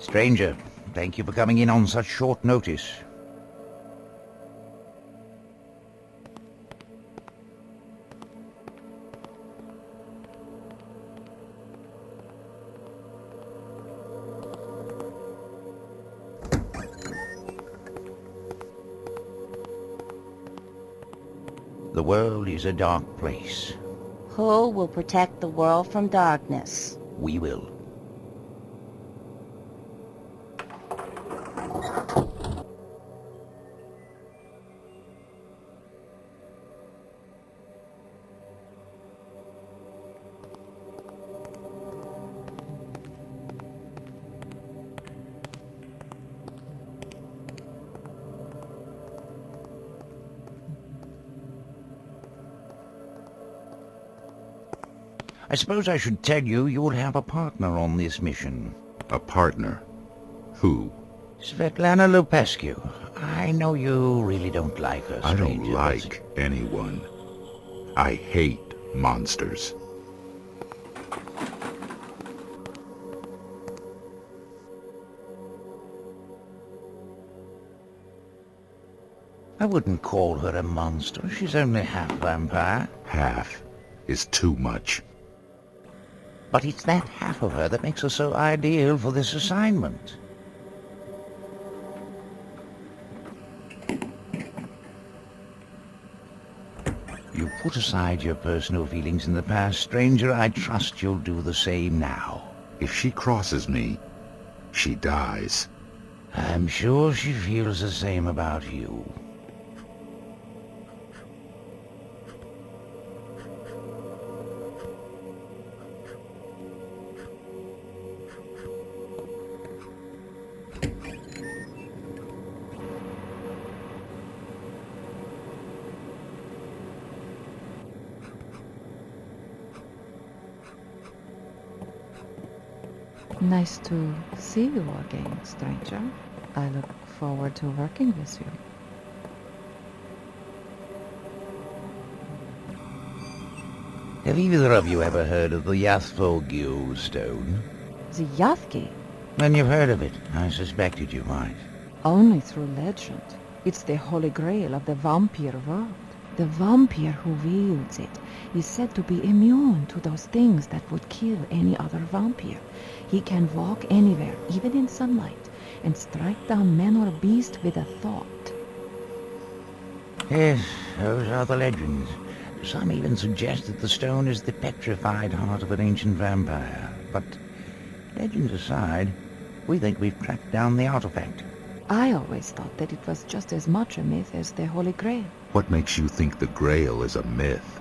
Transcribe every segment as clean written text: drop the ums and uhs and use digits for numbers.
Stranger, thank you for coming in on such short notice. The world is a dark place. Who will protect the world from darkness? We will. I suppose I should tell you you'll have a partner on this mission. A partner? Who? Svetlana Lupescu. I know you really don't like her, I stranger. don't like anyone. I hate monsters. I wouldn't call her a monster. She's only half vampire. Half is too much. But it's that half of her that makes her so ideal for this assignment. You put aside your personal feelings in the past, stranger. I trust you'll do the same now. If she crosses me, she dies. I'm sure she feels the same about you. Nice to see you again, stranger. I look forward to working with you. Have either of you ever heard of the Yathvogil stone? The Yathki? Then you've heard of it. I suspected you might. Only through legend. It's the holy grail of the vampire world. The vampire who wields it is said to be immune to those things that would kill any other vampire. He can walk anywhere, even in sunlight, and strike down man or beast with a thought. Yes, those are the legends. Some even suggest that the stone is the petrified heart of an ancient vampire. But legends aside, we think we've tracked down the artifact. I always thought that it was just as much a myth as the Holy Grail. What makes you think the Grail is a myth?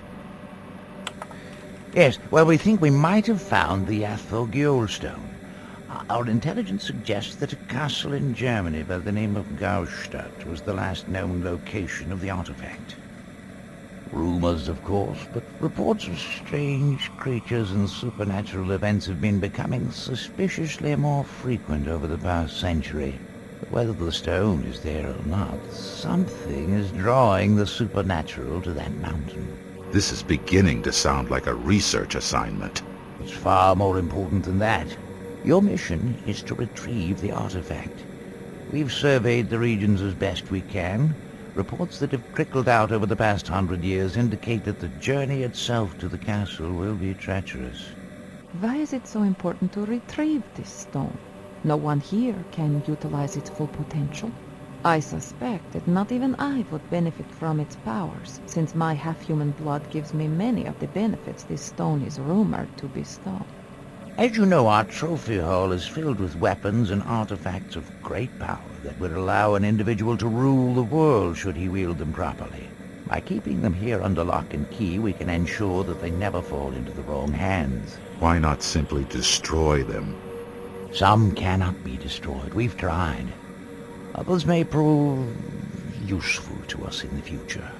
Yes, well, we think we might have found the Yathvogil stone. Our intelligence suggests that a castle in Germany by the name of Gaustadt was the last known location of the artifact. Rumors, of course, but reports of strange creatures and supernatural events have been becoming suspiciously more frequent over the past century. But whether the stone is there or not, something is drawing the supernatural to that mountain. This is beginning to sound like a research assignment. It's far more important than that. Your mission is to retrieve the artifact. We've surveyed the regions as best we can. Reports that have trickled out over the past 100 years indicate that the journey itself to the castle will be treacherous. Why is it so important to retrieve this stone? No one here can utilize its full potential. I suspect that not even I would benefit from its powers, since my half-human blood gives me many of the benefits this stone is rumored to bestow. As you know, our trophy hall is filled with weapons and artifacts of great power that would allow an individual to rule the world should he wield them properly. By keeping them here under lock and key, we can ensure that they never fall into the wrong hands. Why not simply destroy them? Some cannot be destroyed. We've tried. Others may prove useful to us in the future.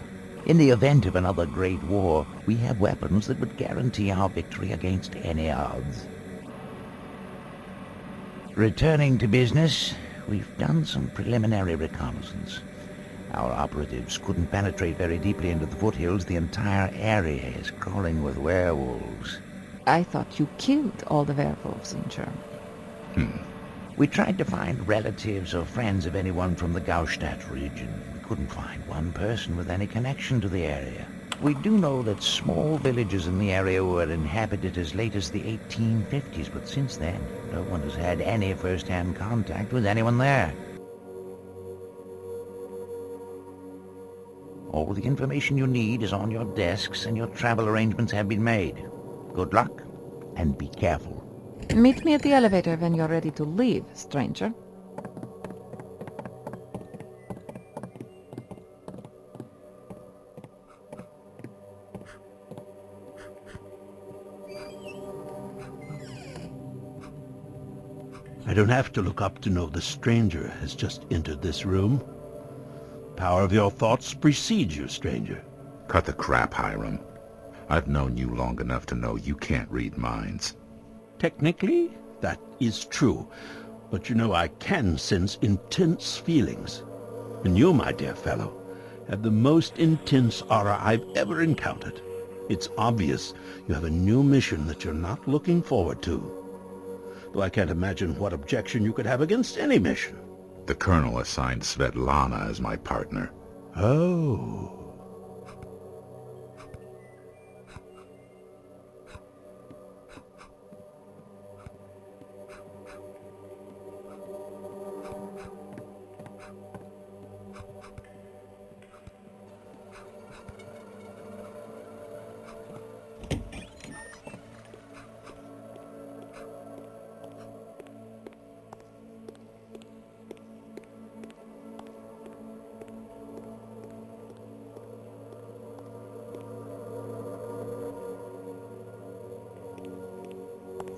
In the event of another great war, we have weapons that would guarantee our victory against any odds. Returning to business, we've done some preliminary reconnaissance. Our operatives couldn't penetrate very deeply into the foothills. The entire area is crawling with werewolves. I thought you killed all the werewolves in Germany. We tried to find relatives or friends of anyone from the Gaustadt region. We couldn't find one person with any connection to the area. We do know that small villages in the area were inhabited as late as the 1850s, but since then, no one has had any first-hand contact with anyone there. All the information you need is on your desks, and your travel arrangements have been made. Good luck, and be careful. Meet me at the elevator when you're ready to leave, stranger. I don't have to look up to know the stranger has just entered this room. Power of your thoughts precedes you, stranger. Cut the crap, Hiram. I've known you long enough to know you can't read minds. Technically, that is true. But you know I can sense intense feelings. And you, my dear fellow, have the most intense aura I've ever encountered. It's obvious you have a new mission that you're not looking forward to. Though I can't imagine what objection you could have against any mission. The Colonel assigned Svetlana as my partner. Oh.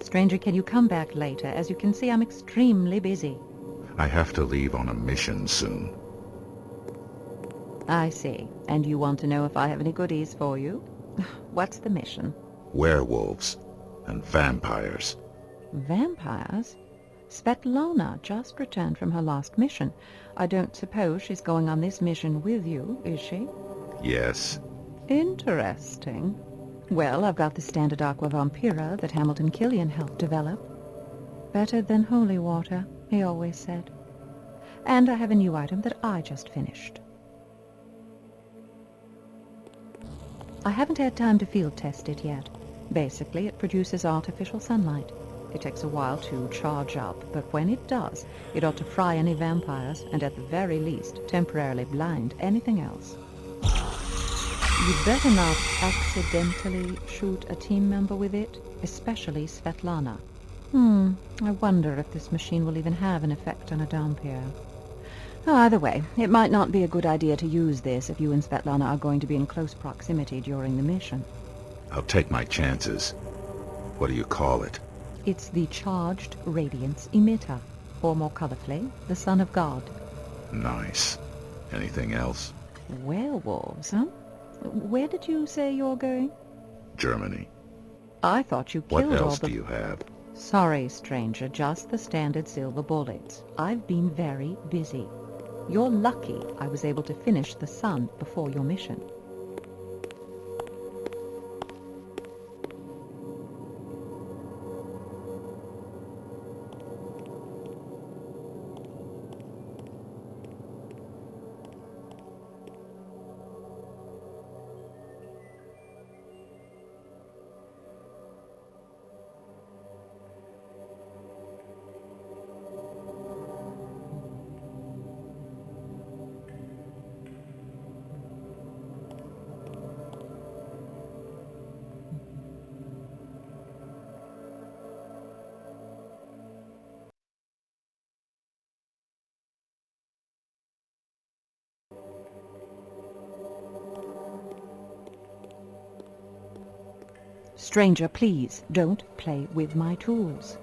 Stranger, can you come back later? As you can see, I'm extremely busy. I have to leave on a mission soon. I see. And you want to know if I have any goodies for you? What's the mission? Werewolves and vampires. Vampires? Svetlana just returned from her last mission. I don't suppose she's going on this mission with you, is she? Yes. Interesting. Well, I've got the standard aqua vampira that Hamilton Killian helped develop. Better than holy water, he always said. And I have a new item that I just finished. I haven't had time to field test it yet. Basically, it produces artificial sunlight. It takes a while to charge up, but when it does, it ought to fry any vampires, and at the very least, temporarily blind anything else. You'd better not accidentally shoot a team member with it, especially Svetlana. I wonder if this machine will even have an effect on a Dhampir. Either way, it might not be a good idea to use this if you and Svetlana are going to be in close proximity during the mission. I'll take my chances. What do you call it? It's the Charged Radiance Emitter, or more colorfully, the Son of God. Nice. Anything else? Werewolves, huh? Where did you say you're going? Germany. I thought you What killed all else the... do you have? Sorry, stranger, just the standard silver bullets. I've been very busy. You're lucky I was able to finish the sun before your mission. Stranger, please, don't play with my tools.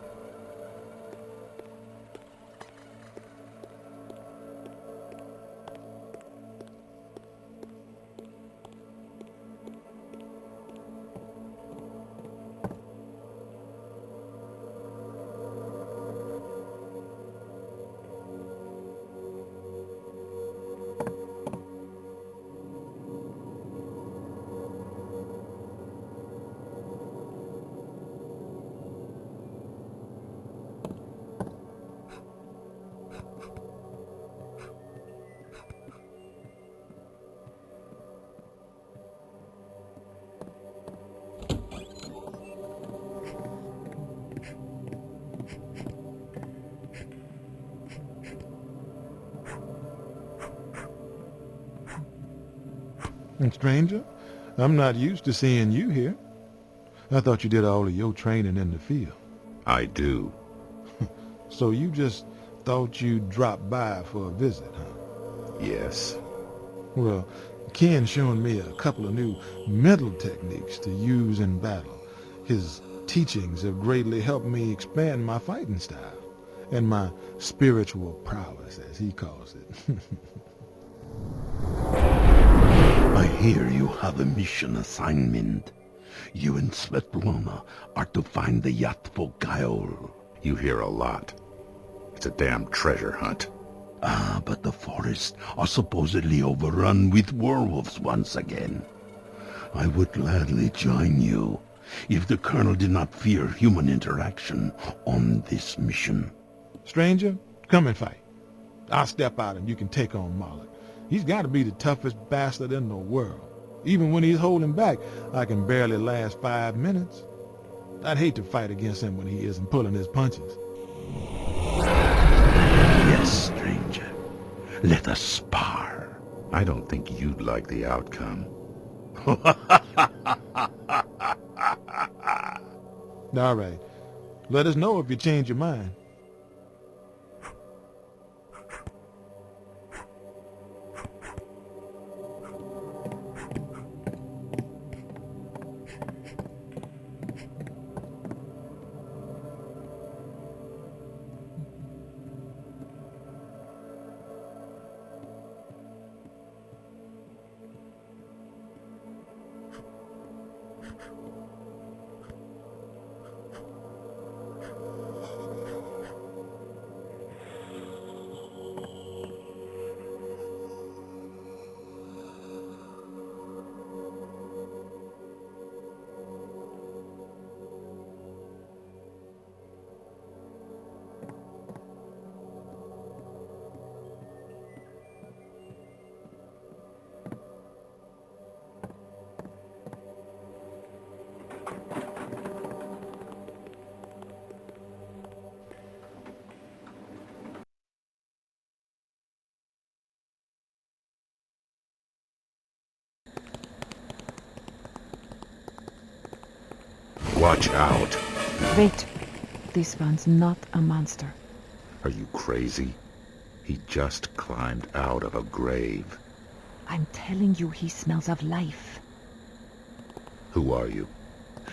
And stranger, I'm not used to seeing you here. I thought you did all of your training in the field. I do. So you just thought you'd drop by for a visit, huh? Yes. Well, Ken's showing me a couple of new mental techniques to use in battle. His teachings have greatly helped me expand my fighting style and my spiritual prowess, as he calls it. I hear you have a mission assignment. You and Svetlana are to find the powerhouse. You hear a lot. It's a damn treasure hunt. Ah, but the forests are supposedly overrun with werewolves once again. I would gladly join you if the Colonel did not fear human interaction on this mission. Stranger, come and fight. I'll step out and you can take on Moloch. He's got to be the toughest bastard in the world. Even when he's holding back, I can barely last 5 minutes. I'd hate to fight against him when he isn't pulling his punches. Yes, stranger. Let us spar. I don't think you'd like the outcome. All right. Let us know if you change your mind. Watch out. Wait. This one's not a monster. Are you crazy? He just climbed out of a grave. I'm telling you, he smells of life. Who are you?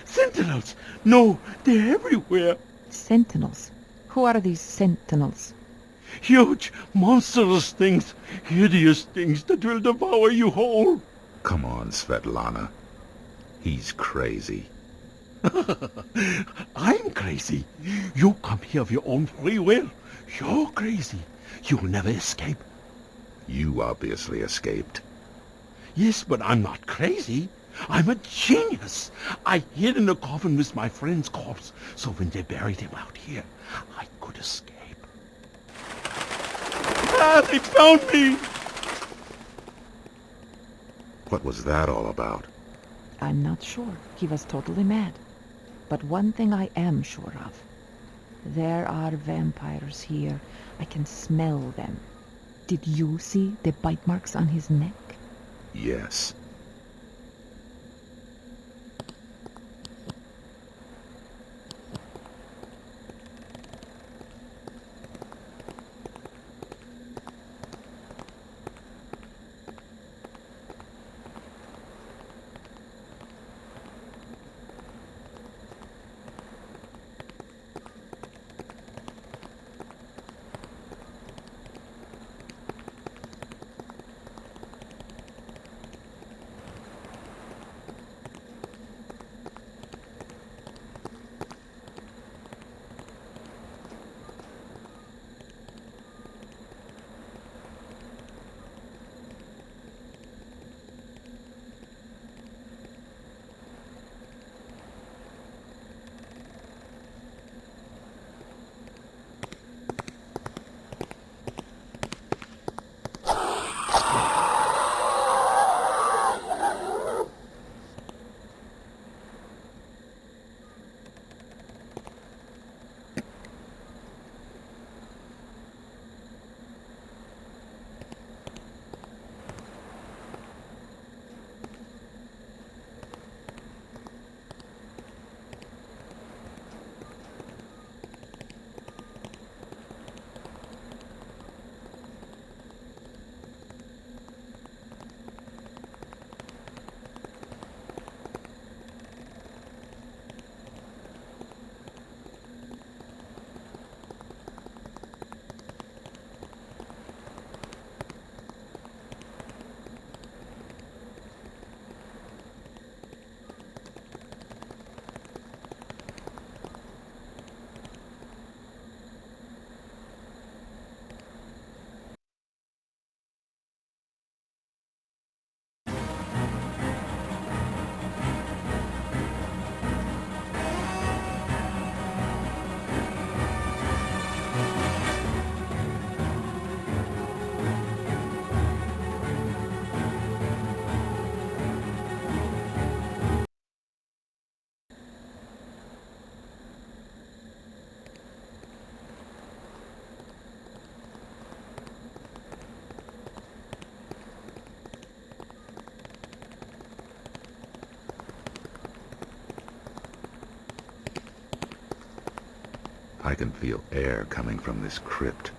Sentinels! No, they're everywhere. Sentinels? Who are these sentinels? Huge, monstrous things. Hideous things that will devour you whole. Come on, Svetlana. He's crazy. I'm crazy. You come here of your own free will. You're crazy. You'll never escape. You obviously escaped. Yes, but I'm not crazy. I'm a genius. I hid in a coffin with my friend's corpse, so when they buried him out here, I could escape. Ah, they found me! What was that all about? I'm not sure. He was totally mad. But one thing I am sure of. There are vampires here. I can smell them. Did you see the bite marks on his neck? Yes. I can feel air coming from this crypt.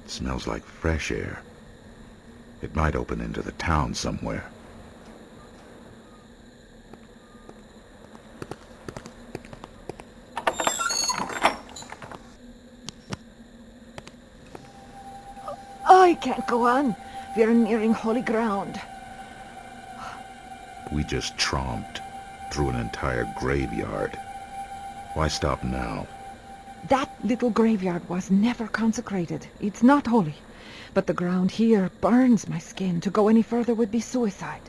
It smells like fresh air. It might open into the town somewhere. I can't go on. We're nearing holy ground. We just tromped through an entire graveyard. Why stop now? That little graveyard was never consecrated. It's not holy. But the ground here burns my skin. To go any further would be suicide.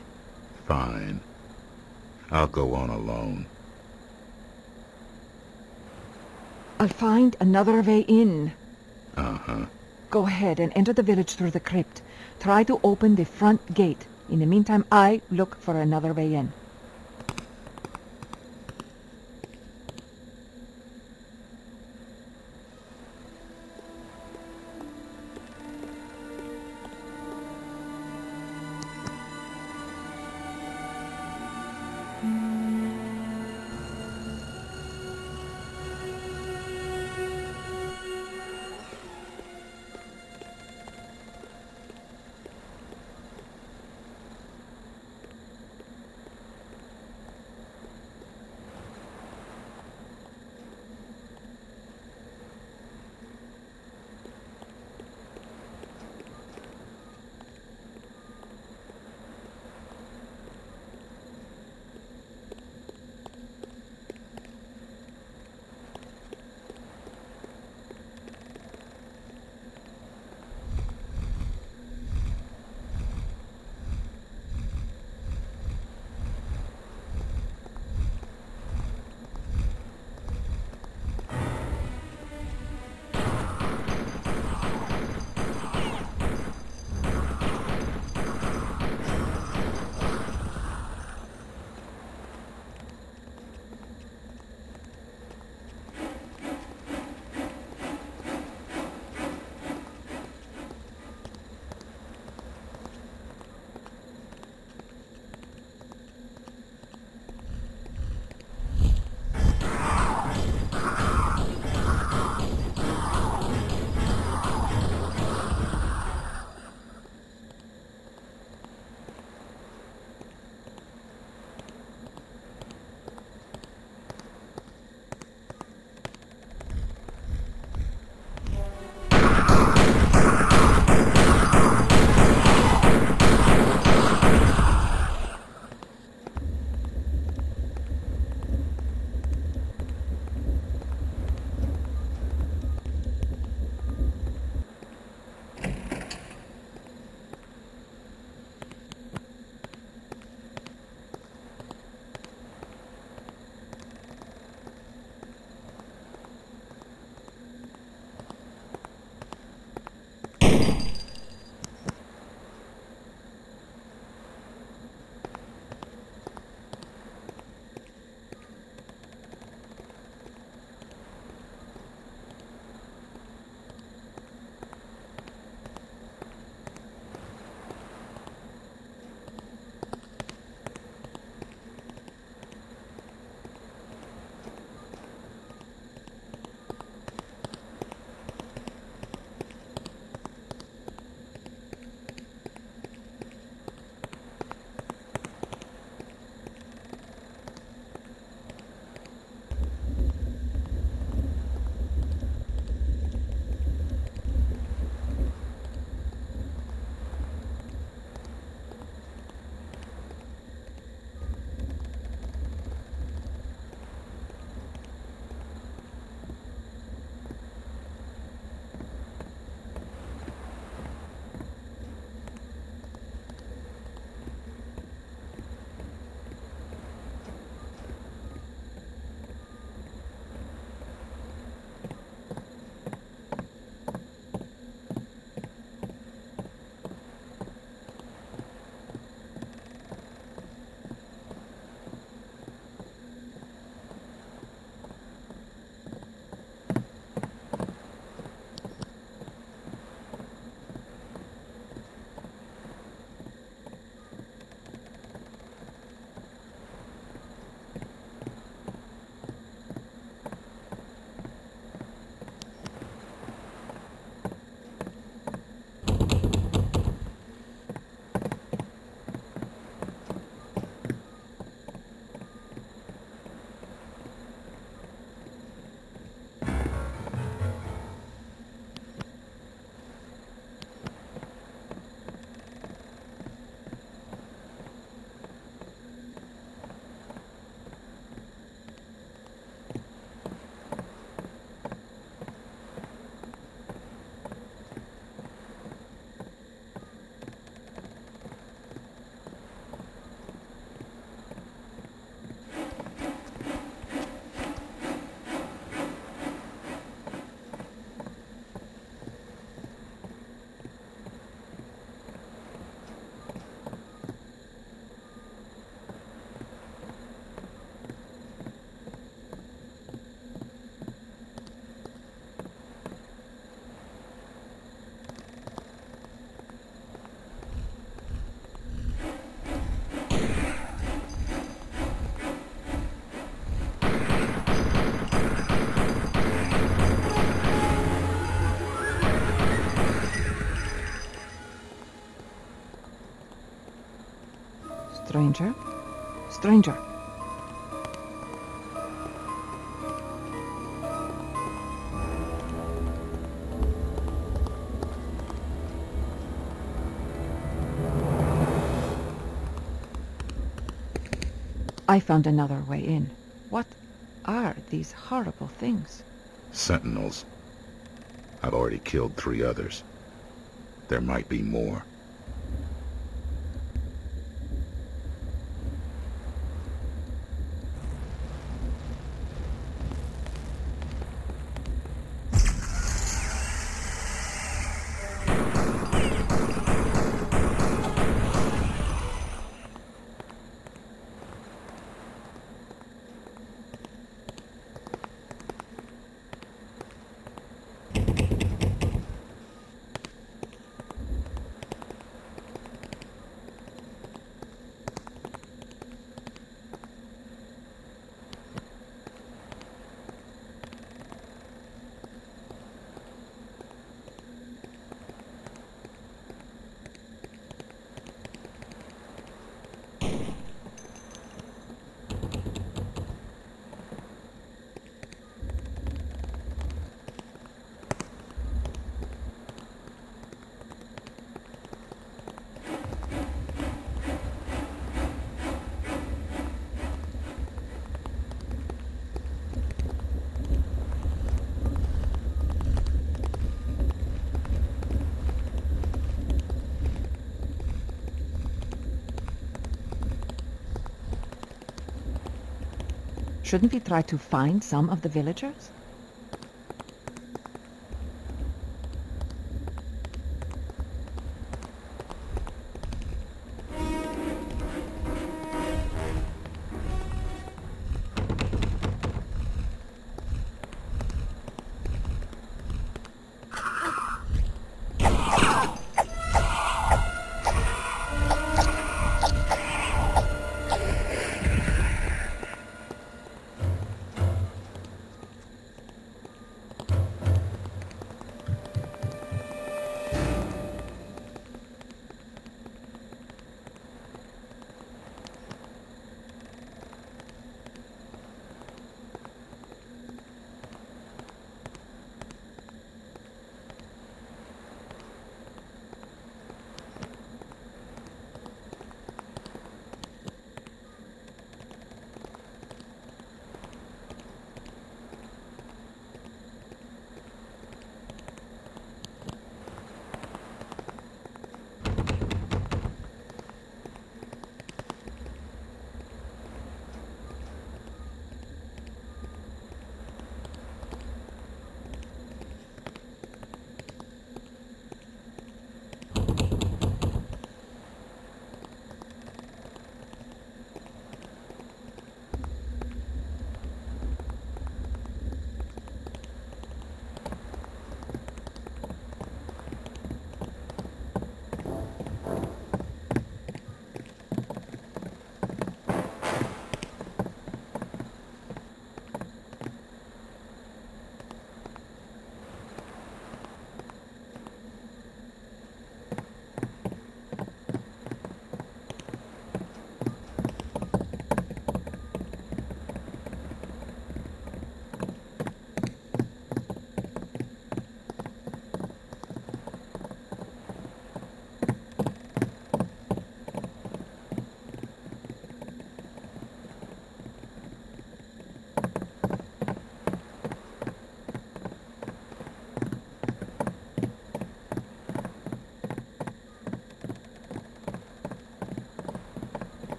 Fine. I'll go on alone. I'll find another way in. Uh-huh. Go ahead and enter the village through the crypt. Try to open the front gate. In the meantime, I look for another way in. stranger. Stranger. I found another way in. What are these horrible things? Sentinels. I've already killed 3 others. There might be more. Shouldn't we try to find some of the villagers?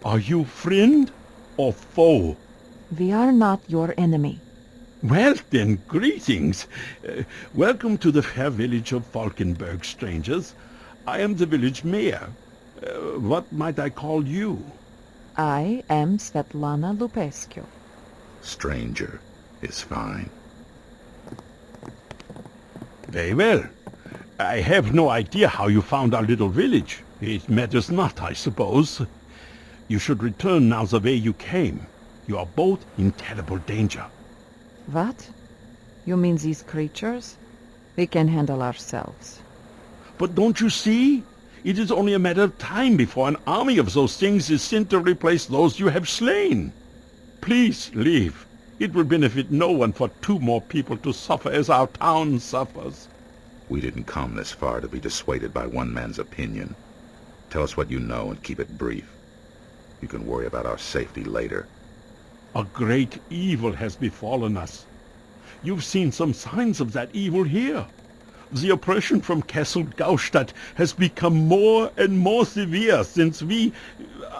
Are you friend or foe? We are not your enemy. Well then, greetings. Welcome to the fair village of Falkenberg, strangers. I am the village mayor. What might I call you? I am Svetlana Lupescu. Stranger is fine. Very well. I have no idea how you found our little village. It matters not, I suppose. You should return now the way you came. You are both in terrible danger. What? You mean these creatures? We can handle ourselves. But don't you see? It is only a matter of time before an army of those things is sent to replace those you have slain. Please leave. It will benefit no one for 2 more people to suffer as our town suffers. We didn't come this far to be dissuaded by one man's opinion. Tell us what you know and keep it brief. You can worry about our safety later. A great evil has befallen us. You've seen some signs of that evil here. The oppression from Castle Gaustadt has become more and more severe since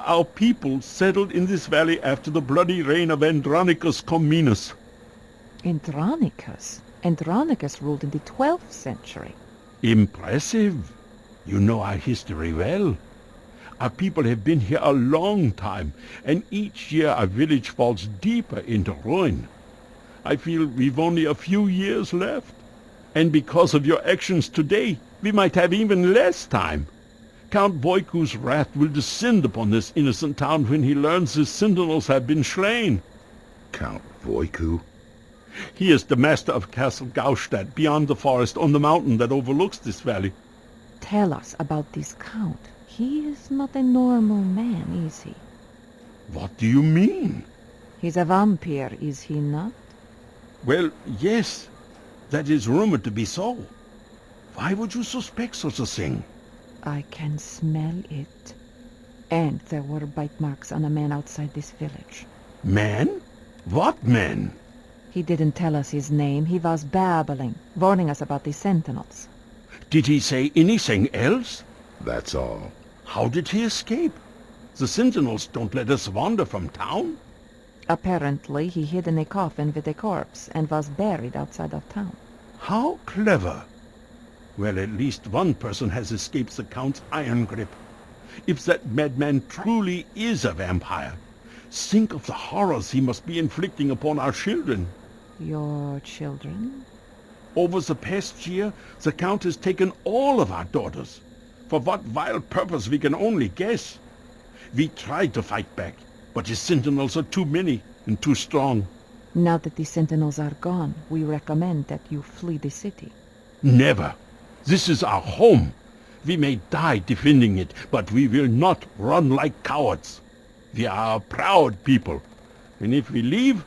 our people, settled in this valley after the bloody reign of Andronicus Comnenus. Andronicus? Andronicus ruled in the 12th century. Impressive. You know our history well. Our people have been here a long time, and each year our village falls deeper into ruin. I feel we've only a few years left. And because of your actions today, we might have even less time. Count Voiku's wrath will descend upon this innocent town when he learns his sentinels have been slain. Count Voiku? He is the master of Castle Gaustadt, beyond the forest on the mountain that overlooks this valley. Tell us about this count. He is not a normal man, is he? What do you mean? He's a vampire, is he not? Well, yes. That is rumored to be so. Why would you suspect such a thing? I can smell it. And there were bite marks on a man outside this village. Man? What man? He didn't tell us his name. He was babbling, warning us about the sentinels. Did he say anything else? That's all. How did he escape? The sentinels don't let us wander from town. Apparently, he hid in a coffin with a corpse and was buried outside of town. How clever. Well, at least one person has escaped the Count's iron grip. If that madman truly is a vampire, think of the horrors he must be inflicting upon our children. Your children? Over the past year, the Count has taken all of our daughters. For what vile purpose we can only guess. We tried to fight back, but his sentinels are too many and too strong. Now that the sentinels are gone, we recommend that you flee the city. Never. This is our home. We may die defending it, but we will not run like cowards. We are a proud people, and if we leave,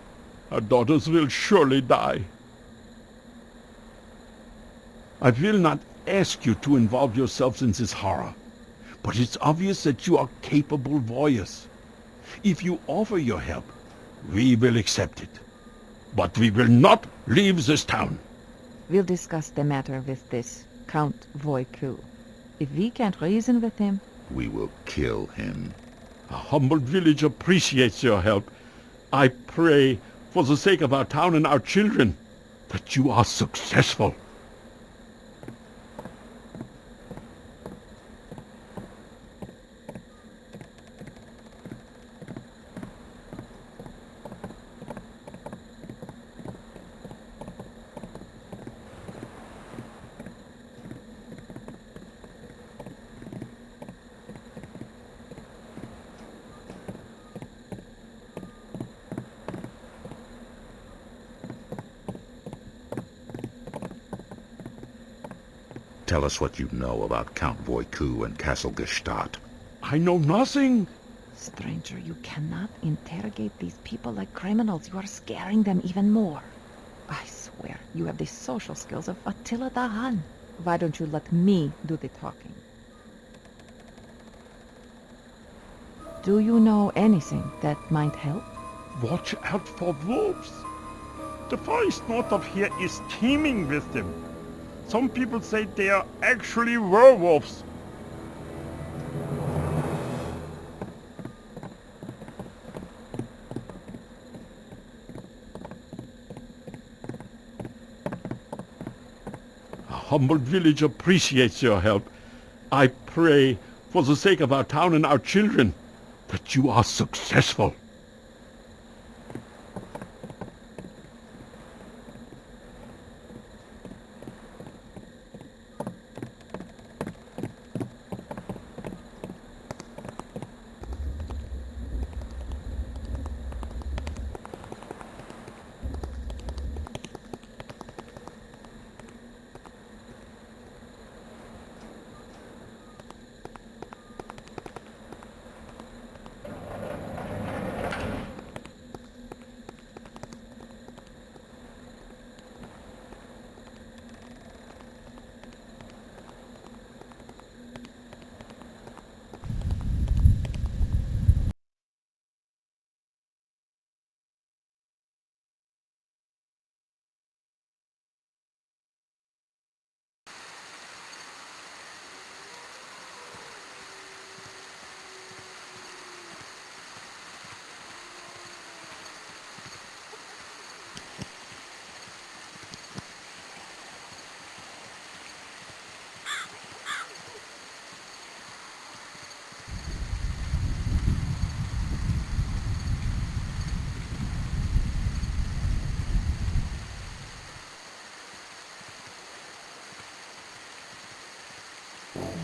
our daughters will surely die. I will not ask you to involve yourselves in this horror, but it's obvious that you are capable voyeurs. If you offer your help, we will accept it. But we will not leave this town. We'll discuss the matter with this Count Voiku. If we can't reason with him, We will kill him. A humble village appreciates your help. I pray, for the sake of our town and our children, that you are successful. Tell us what you know about Count Voiku and Castle Gestadt. I know nothing. stranger, you cannot interrogate these people like criminals. You are scaring them even more. I swear, you have the social skills of Attila the Hun. Why don't you let me do the talking? Do you know anything that might help? Watch out for wolves. The forest north of here is teeming with them. Some people say they are actually werewolves. humble village appreciates your help. I pray, for the sake of our town and our children, that you are successful.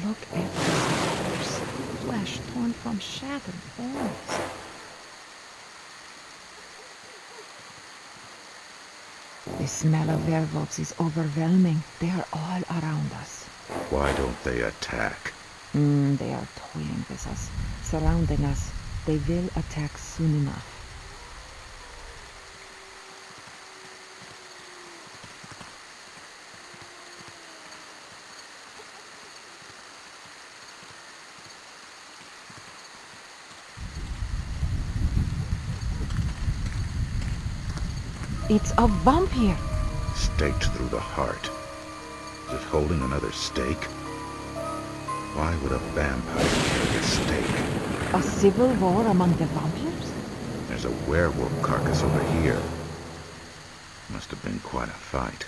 Look at these figures, flesh torn from shattered bones. The smell of werewolves is overwhelming. They are all around us. Why don't they attack? They are toying with us, surrounding us. They will attack soon enough. It's a vampire! Staked through the heart. Is it holding another stake? Why would a vampire carry a stake? A civil war among the vampires? There's a werewolf carcass over here. Must have been quite a fight.